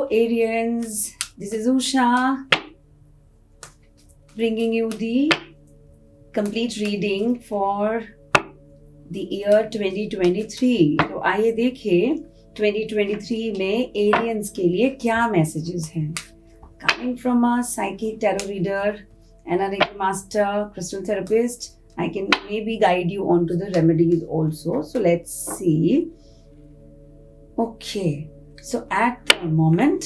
Hello Arians, this is Usha bringing you the complete reading for the year 2023. तो आइए देखें 2023 में Arians के लिए क्या messages हैं. Coming from a psychic tarot reader, energy master, crystal therapist, I can maybe guide you onto the remedies also. So let's see. Okay. So at the moment,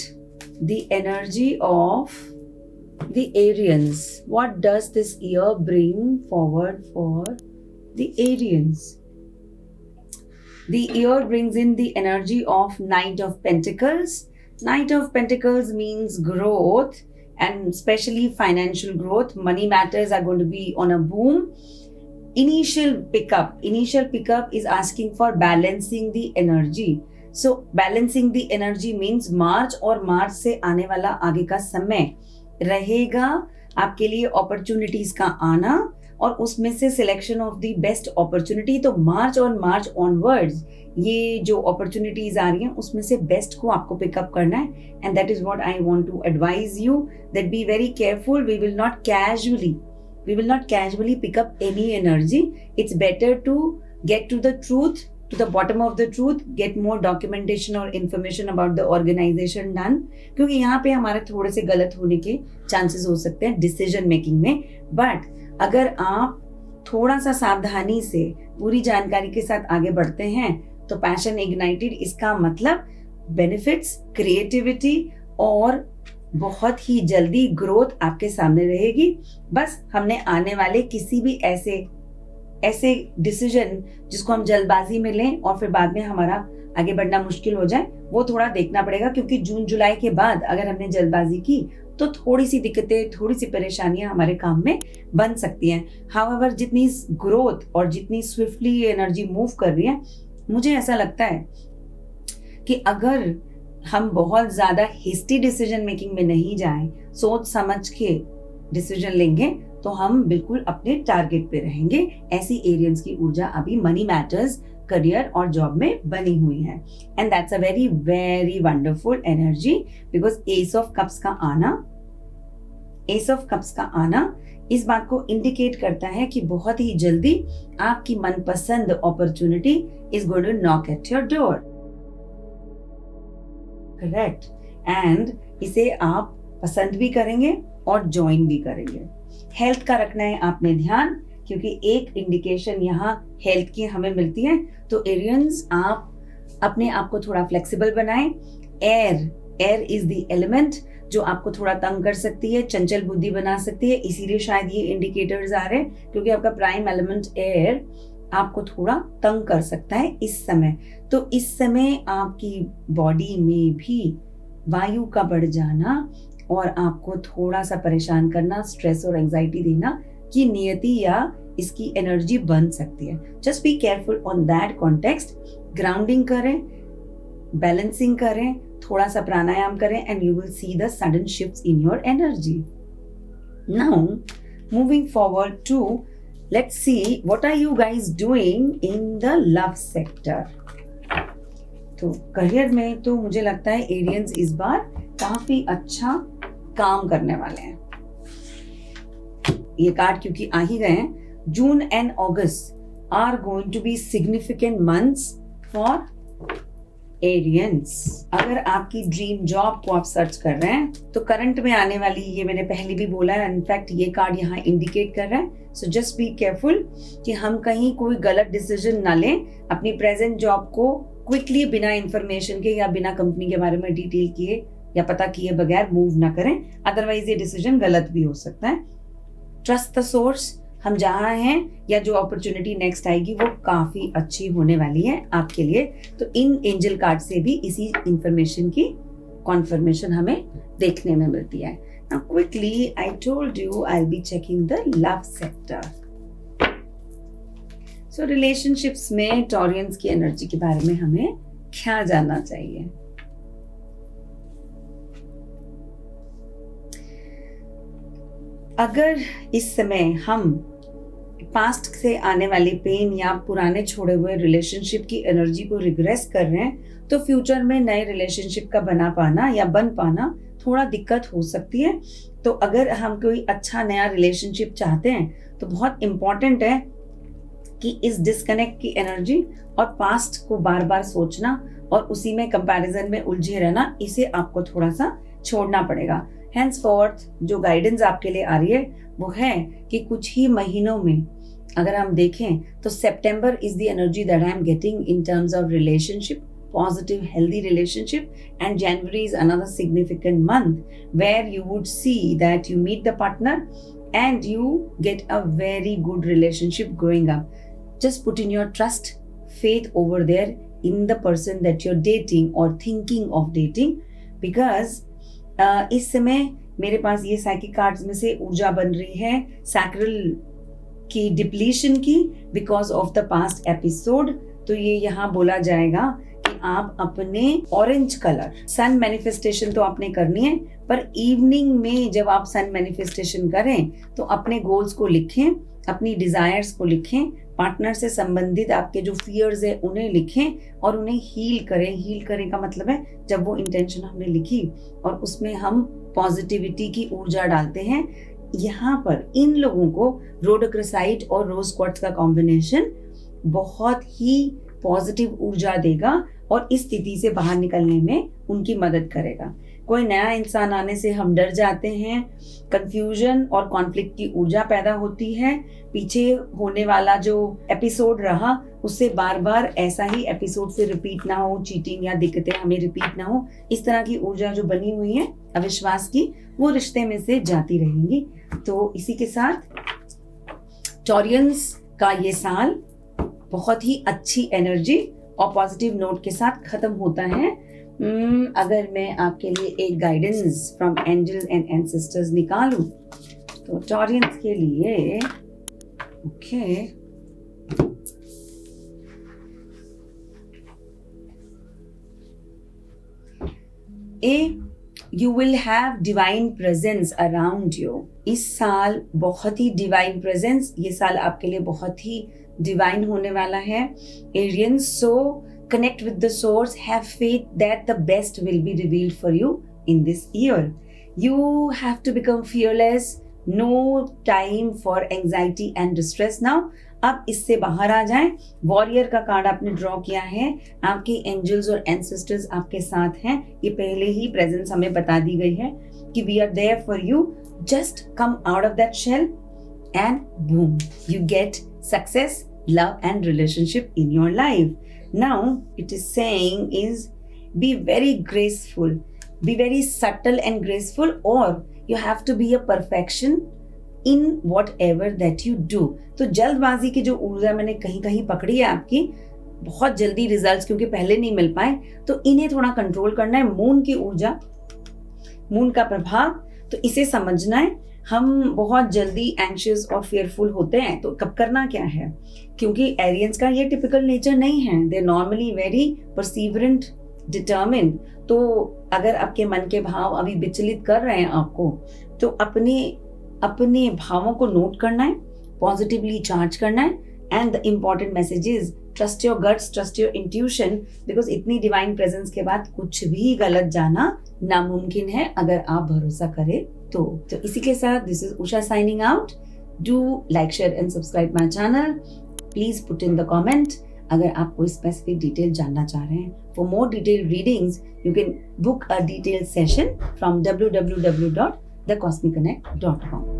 the energy of the Arians, what does this year bring forward for the Arians? The year brings in the energy of Knight of Pentacles. Knight of Pentacles means growth and especially financial growth. Money matters are going to be on a boom. Initial pickup is asking for balancing the energy. So balancing the energy means मार्च और मार्च से आने वाला आगे का समय रहेगा आपके लिए अपॉर्चुनिटीज का आना और उसमें से selection of the best opportunity. तो मार्च और मार्च ऑनवर्ड्स ये जो अपॉर्चुनिटीज आ रही हैं उसमें से बेस्ट को आपको पिकअप करना है. And that is what I want to advise you that be very careful. We will not casually pick up any energy. It's better to get to the truth, to the bottom of the truth, get more documentation or information about the organization done. क्योंकि यहाँ पे हमारे थोड़े से गलत होने के chances हो सकते हैं डिसीजन मेकिंग में. बट अगर आप थोड़ा सा सावधानी से पूरी जानकारी के साथ आगे बढ़ते हैं तो पैशन इग्नाइटेड, इसका मतलब बेनिफिट्स, क्रिएटिविटी और बहुत ही जल्दी ग्रोथ आपके सामने रहेगी. बस हमने आने वाले किसी भी ऐसे डिसीजन जिसको हम जल्दबाजी में लें और फिर बाद में हमारा आगे बढ़ना मुश्किल हो जाए, वो थोड़ा देखना पड़ेगा. क्योंकि जून जुलाई के बाद अगर हमने जल्दबाजी की तो थोड़ी सी दिक्कतें, थोड़ी सी परेशानियां हमारे काम में बन सकती हैं. हाउएवर जितनी ग्रोथ और जितनी स्विफ्टली एनर्जी मूव कर रही है, मुझे ऐसा लगता है कि अगर हम बहुत ज्यादा हेस्टी डिसीजन मेकिंग में नहीं जाएं, सोच समझ के डिसीजन लेंगे तो हम बिल्कुल अपने टारगेट पे रहेंगे. ऐसी एरियंस की ऊर्जा अभी मनी मैटर्स, करियर और जॉब में बनी हुई है. And that's a very very wonderful energy because S of cups का आना इस बात को इंडिकेट करता है कि बहुत ही जल्दी आपकी मनपसंद opportunity is going to knock at your door. Correct. And इसे आप पसंद भी करेंगे और ज्वाइन भी करेंगे. हेल्थ का रखना है आपने ध्यान, क्योंकि एक इंडिकेशन यहाँ हेल्थ की हमें मिलती है. तो एरियंस आप अपने आप को थोड़ा फ्लेक्सिबल बनाएं. एयर इज द एलिमेंट जो आपको थोड़ा तंग कर सकती है, चंचल बुद्धि बना सकती है. इसीलिए शायद ये इंडिकेटर्स आ रहे हैं क्योंकि आपका प्राइम एलिमेंट एयर आपको थोड़ा तंग कर सकता है इस समय. तो इस समय आपकी बॉडी में भी वायु का बढ़ जाना और आपको थोड़ा सा परेशान करना, स्ट्रेस और एंजाइटी देना की नियति या इसकी एनर्जी बन सकती है. Just be careful on that context. Grounding करें, बैलेंसिंग करें, थोड़ा सा प्राणायाम करें and you will see the sudden shifts in your energy. Now moving forward to let's see what are you guys doing in the love sector. तो career में तो मुझे लगता है एरियंस इस बार काफी अच्छा काम करने वाले हैं. ये कार्ड क्योंकि आ ही गए हैं, June and August are going to be significant months for Arians. अगर आपकी ड्रीम जॉब को आप सर्च कर रहे हैं तो करंट में आने वाली, ये मैंने पहले भी बोला है, इनफैक्ट ये कार्ड यहाँ इंडिकेट कर रहा है. सो जस्ट बी केयरफुल कि हम कहीं कोई गलत डिसीजन ना लें. अपनी प्रेजेंट जॉब को क्विकली बिना इंफॉर्मेशन के या बिना कंपनी के बारे में डिटेल किए या पता किए बगैर मूव ना करें, अदरवाइज ये डिसीजन गलत भी हो सकता है. Trust the source. हम जहाँ हैं या जो अपॉर्चुनिटी नेक्स्ट आएगी वो काफी अच्छी होने वाली है आपके लिए. तो इन एंजल कार्ड से भी इसी इंफॉर्मेशन की कॉन्फर्मेशन हमें देखने में मिलती है. Now quickly I told you I will be checking the love sector. So relationships में टॉरियंस की एनर्जी के बारे में हमें क्या जानना चाहिए. अगर इस समय हम पास्ट से आने वाली पेन या पुराने छोड़े हुए रिलेशनशिप की एनर्जी को रिग्रेस कर रहे हैं, तो फ्यूचर में नए रिलेशनशिप का बना पाना या बन पाना थोड़ा दिक्कत हो सकती है। तो अगर हम कोई अच्छा नया रिलेशनशिप चाहते हैं तो बहुत इम्पॉर्टेंट है कि इस डिस्कनेक्ट की एनर्जी और पास्ट को बार बार सोचना और उसी में कंपैरिजन में उलझे रहना, इसे आपको थोड़ा सा छोड़ना पड़ेगा। हैंसफोर्थ जो गाइडेंस आपके लिए आ रही है वो है कि कुछ ही महीनों में अगर हम देखें तो सितंबर is the energy that I am getting in terms of relationship, positive healthy relationship, and January is another significant month where you would see that you meet the partner and you get a very good relationship growing up. Just put in your trust, faith over there in the person that you're dating or thinking of dating, because इस समय मेरे पास ये psychic cards में से ऊर्जा बन रही है सैक्रल की डिप्लीशन की because of the past episode. तो ये यहाँ बोला जाएगा कि आप अपने ऑरेंज कलर सन मैनिफेस्टेशन तो आपने करनी है, पर इवनिंग में जब आप सन मैनिफेस्टेशन करें तो अपने गोल्स को लिखें, अपनी डिजायर्स को लिखें, पार्टनर से संबंधित आपके जो फियर्स है उन्हें लिखें और उन्हें हील करें। हील करें का मतलब है जब वो इंटेंशन हमने लिखी और उसमें हम पॉजिटिविटी की ऊर्जा डालते हैं। यहाँ पर इन लोगों को रोडोक्रासाइट और रोज क्वार्ट्ज का कॉम्बिनेशन बहुत ही पॉजिटिव ऊर्जा देगा और इस स्थिति से बाहर निकलने में उनकी मदद करेगा। कोई नया इंसान आने से हम डर जाते हैं, कंफ्यूजन और कॉन्फ्लिक्ट की ऊर्जा पैदा होती है। पीछे होने वाला जो एपिसोड रहा उससे बार बार ऐसा ही एपिसोड से रिपीट ना हो, चीटिंग या दिक्कतें हमें रिपीट ना हो, इस तरह की ऊर्जा जो बनी हुई है अविश्वास की, वो रिश्ते में से जाती रहेंगी। तो इसी के साथ टॉरियंस का ये साल बहुत ही अच्छी एनर्जी और पॉजिटिव नोट के साथ खत्म होता है। अगर मैं आपके लिए एक guidance from angels and ancestors निकालूं तो टॉरियंस के लिए okay you will have divine presence around you. इस साल बहुत ही डिवाइन प्रेजेंस, ये साल आपके लिए बहुत ही डिवाइन होने वाला है Aryans. So connect with the source, have faith that the best will be revealed for you in this year. You have to become fearless, no time for anxiety and distress now. अब इससे बाहर आ जाएं। Warrior का card आपने draw किया है, आपके angels और एंसेस्टर्स आपके साथ हैं। ये पहले ही प्रेजेंस हमें बता दी गई है कि we are there for you, just come out of that shell and boom you get success, love and relationship in your life. Now it is saying is be very graceful, be very subtle and graceful, or you have to be a perfection in whatever that you do. तो जल्दबाजी की जो ऊर्जा मैंने कहीं कहीं पकड़ी है आपकी, बहुत जल्दी रिजल्ट्स क्योंकि पहले नहीं मिल पाए, तो इन्हें थोड़ा कंट्रोल करना है। मून की ऊर्जा, मून का प्रभाव, तो इसे समझना है। हम बहुत जल्दी एंशियस और फेयरफुल होते हैं, तो कब करना क्या है, क्योंकि एरियंस का ये टिपिकल नेचर नहीं है, दे नॉर्मली वेरी परसीवरेंट, डिटर्मिन्ड। तो अगर आपके मन के भाव अभी विचलित कर रहे हैं आपको, तो अपने भावों को नोट करना है, पॉजिटिवली चार्ज करना है। And the important message is trust your guts, trust your intuition, because इतनी डिवाइन प्रेजेंस के बाद कुछ भी गलत जाना नामुमकिन है अगर आप भरोसा करें तो इसी के साथ this is Usha signing out. Do like, share and subscribe my channel. Please put in the comment अगर आप कोई स्पेसिफिक डिटेल जानना चाह रहे हैं। For more detail readings you can book a detail session from www.thecosmicconnect.com।